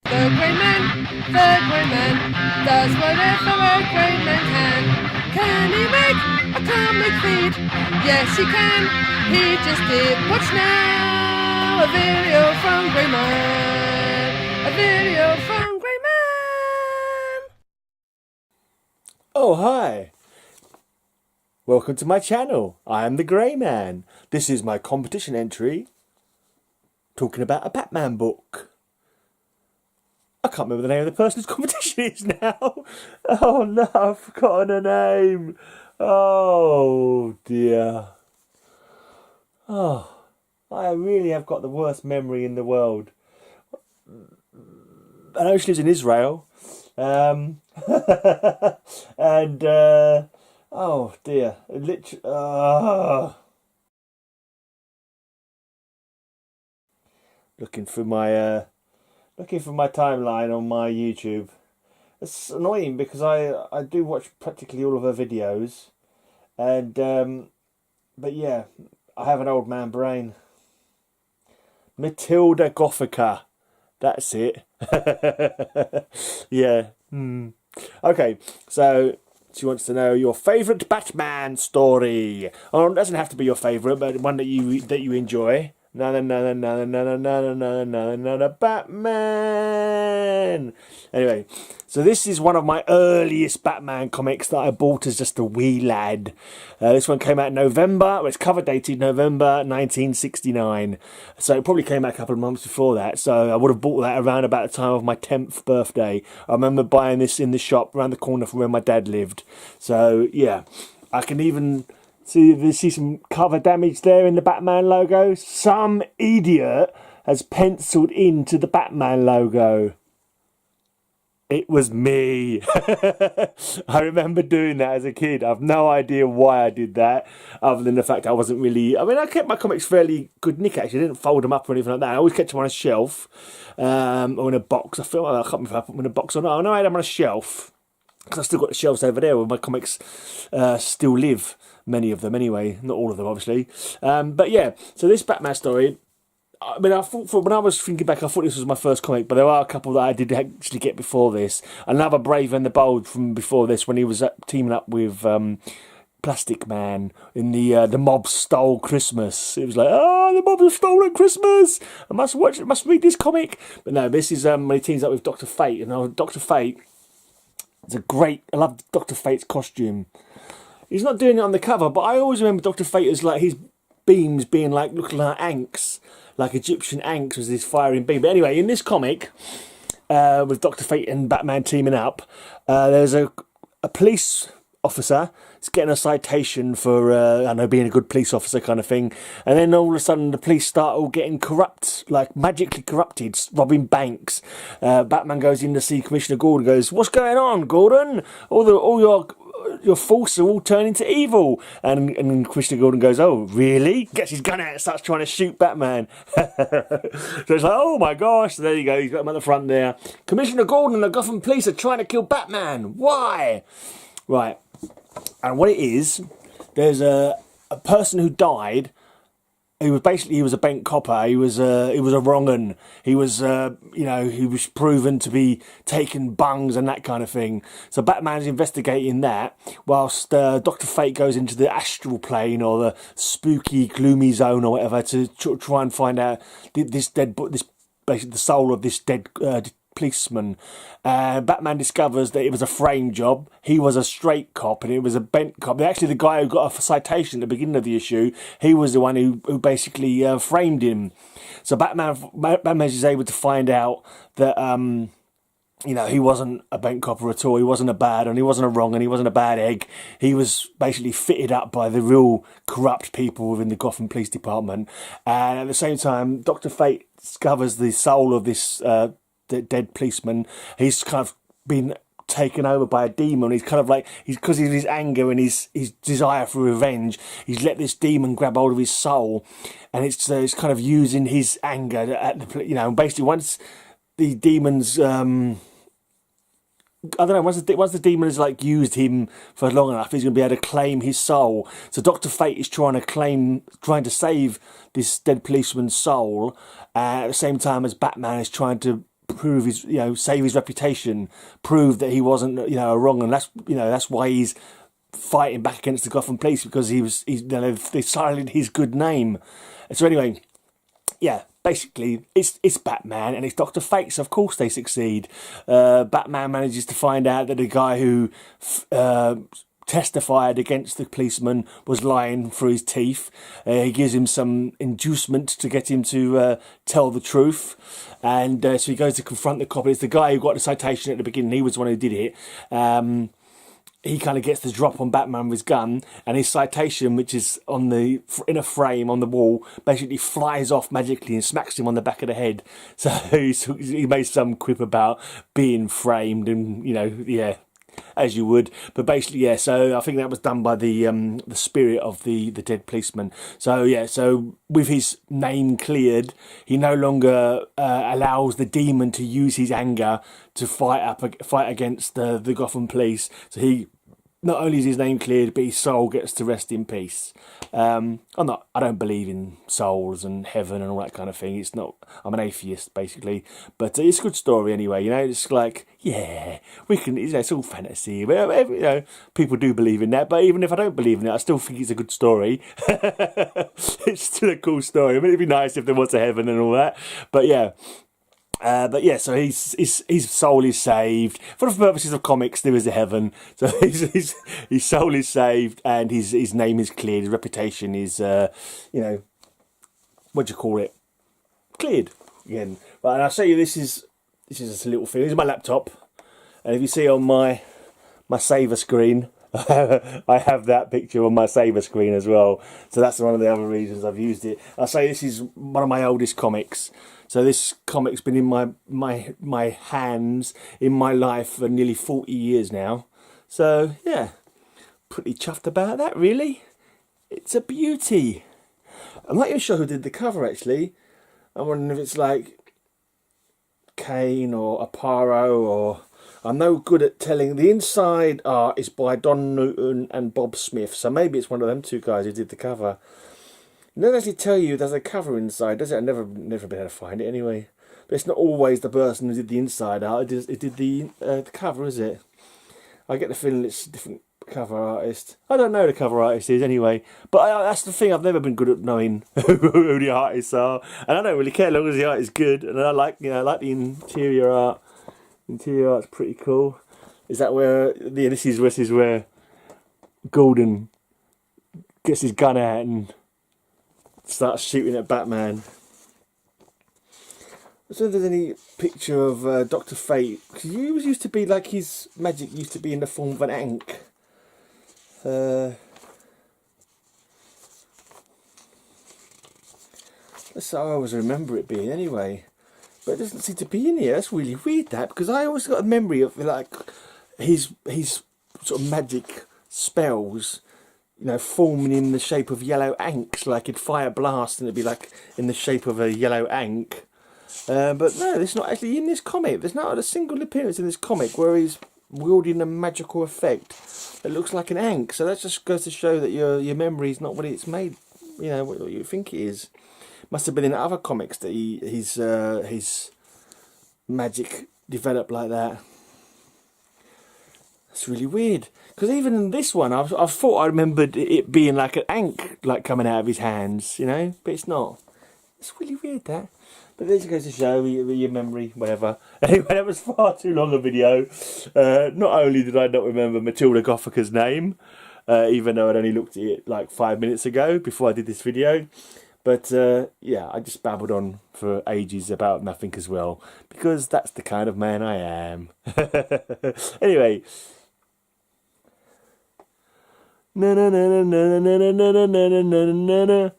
The Grey Man does whatever a Grey Man can. Can he make a comic feed? Yes, he can. He just did. Watch now, a video from Grey Man. A video from Grey Man. Oh, hi. Welcome to my channel. I am the Grey Man. This is my competition entry talking about a Batman book. I can't remember the name of the person whose competition is now. Oh no, I've forgotten her name. Oh dear. Oh, I really have got the worst memory in the world. I know she lives in Israel. And oh dear, literally. Looking for my timeline on my YouTube. It's annoying because I do watch practically all of her videos, and but yeah, I have an old man brain. Matilda Gothika, that's it. Yeah. Okay, so she wants to know your favourite Batman story. Oh, it doesn't have to be your favourite, but one that you enjoy. No, Batman. Anyway, so this is one of my earliest Batman comics that I bought as just a wee lad. This one came out in November. Well, it's cover dated November 1969. So it probably came out a couple of months before that. So I would have bought that around about the time of my 10th birthday. I remember buying this in the shop around the corner from where my dad lived. So yeah, I can even see some cover damage there in the Batman logo. Some idiot has penciled into the Batman logo. It was me. I remember doing that as a kid. I've no idea why I did that, other than the fact I wasn't really... I mean, I kept my comics fairly good nick, actually. I didn't fold them up or anything like that. I always kept them on a shelf or in a box. I can't remember if I put them in a box or not. I know I had them on a shelf, because I've still got the shelves over there where my comics still live. Many of them anyway, not all of them obviously. But yeah, so this Batman story, I mean, I thought when I was thinking back, I thought this was my first comic, but there are a couple that I did actually get before this. Another Brave and the Bold from before this, when he was teaming up with Plastic Man in the mob stole Christmas. It was like, oh, the mob have stolen Christmas. I must read this comic. But no, this is when he teams up with Dr. Fate, and Dr. Fate is a great. I love Dr. Fate's costume. He's not doing it on the cover, but I always remember Dr. Fate as like his beams being like looking like ankhs, like Egyptian ankhs was his firing beam. But anyway, in this comic, with Dr. Fate and Batman teaming up, there's a police officer. He's getting a citation for, I don't know, being a good police officer kind of thing. And then all of a sudden the police start all getting corrupt, like magically corrupted, robbing banks. Batman goes in to see Commissioner Gordon, goes, "What's going on, Gordon? All your force are all turning to evil." And Commissioner Gordon goes, "Oh, really?" Gets his gun out and starts trying to shoot Batman. So it's like, oh my gosh. So there you go, he's got him at the front there. "Commissioner Gordon and the Gotham police are trying to kill Batman. Why?" Right. And what it is, there's a person who died. He was a bent copper. He was a wrong 'un. He was he was proven to be taking bungs and that kind of thing. So Batman's investigating that, whilst Dr. Fate goes into the astral plane or the spooky, gloomy zone or whatever to try and find out basically the soul of this dead policeman. Batman discovers that it was a frame job. He was a straight cop and it was a bent cop. Actually, the guy who got a citation at the beginning of the issue, he was the one who basically framed him. So Batman is able to find out that he wasn't a bent copper at all. He wasn't a bad and he wasn't a wrong and he wasn't a bad egg. He was basically fitted up by the real corrupt people within the Gotham Police Department. And at the same time, Dr. Fate discovers the soul of this dead policeman. He's kind of been taken over by a demon. He's kind of like, because of his anger and his desire for revenge, he's let this demon grab hold of his soul, and it's kind of using his anger at the basically once the demons I don't know, once the demon has like used him for long enough, he's going to be able to claim his soul. So Dr. Fate is trying to save this dead policeman's soul, at the same time as Batman is trying to prove his, save his reputation, prove that he wasn't, wrong, and that's why he's fighting back against the Gotham police, because they silenced his good name. So anyway, yeah, basically it's Batman and it's Dr. Fate. So of course they succeed. Batman manages to find out that the guy who testified against the policeman was lying through his teeth. He gives him some inducement to get him to tell the truth, and so he goes to confront the cop. It's the guy who got the citation at the beginning. He was the one who did it. He kind of gets the drop on Batman with his gun, and his citation, which is in a frame on the wall, basically flies off magically and smacks him on the back of the head. So he made some quip about being framed, and as you would. But basically, yeah, so I think that was done by the spirit of the dead policeman. So yeah, so with his name cleared, he no longer allows the demon to use his anger to fight against the Gotham police. So he, not only is his name cleared, but his soul gets to rest in peace. I don't believe in souls and heaven and all that kind of thing. I'm an atheist basically, but it's a good story anyway. It's like, yeah, we can. It's all fantasy. People do believe in that, but even if I don't believe in it, I still think it's a good story. It's still a cool story. I mean, it'd be nice if there was a heaven and all that, but yeah. So his soul is saved. For the purposes of comics, there is a heaven. So his soul is saved, and his name is cleared. His reputation is, what do you call it? Cleared again. Right, and I'll show you. This is just a little thing. This is my laptop, and if you see on my saver screen, I have that picture on my saver screen as well. So that's one of the other reasons I've used it. I'll say this is one of my oldest comics. So this comic's been in my hands, in my life, for nearly 40 years now. So yeah, pretty chuffed about that, really. It's a beauty. I'm not even sure who did the cover, actually. I'm wondering if it's like Kane or Aparo, or I'm no good at telling. The inside art is by Don Newton and Bob Smith, so maybe it's one of them two guys who did the cover. It doesn't actually tell you there's a cover inside, does it? I've never been able to find it anyway. But it's not always the person who did the inside art. It did the cover, is it? I get the feeling it's a different cover artist. I don't know who the cover artist is anyway. But that's the thing, I've never been good at knowing who the artists are. And I don't really care as long as the art is good. And I like the interior art. Interior art's pretty cool. Is that where this is where Gordon gets his gun out and starts shooting at Batman? I don't know if there's any picture of Dr. Fate, because he always used to be like, his magic used to be in the form of an ankh. That's how I always remember it being anyway. But it doesn't seem to be in here. That's really weird, that, because I always got a memory of like his sort of magic spells, forming in the shape of yellow ankhs. Like he'd fire blast and it'd be like in the shape of a yellow ankh. But no, it's not actually in this comic. There's not a single appearance in this comic where he's wielding a magical effect that looks like an ankh. So that just goes to show that your memory is not what it's made. What you think it is. Must have been in other comics that his magic developed like that. That's really weird. Because even in this one, I thought I remembered it being like an ankh, like coming out of his hands, but it's not. It's really weird, that. But this goes to show your memory, whatever. Anyway, that was far too long a video. Not only did I not remember Matilda Gothika's name, even though I'd only looked at it like 5 minutes ago before I did this video, but yeah, I just babbled on for ages about nothing as well, because that's the kind of man I am. Anyway. Na na na na na na na na na na na na.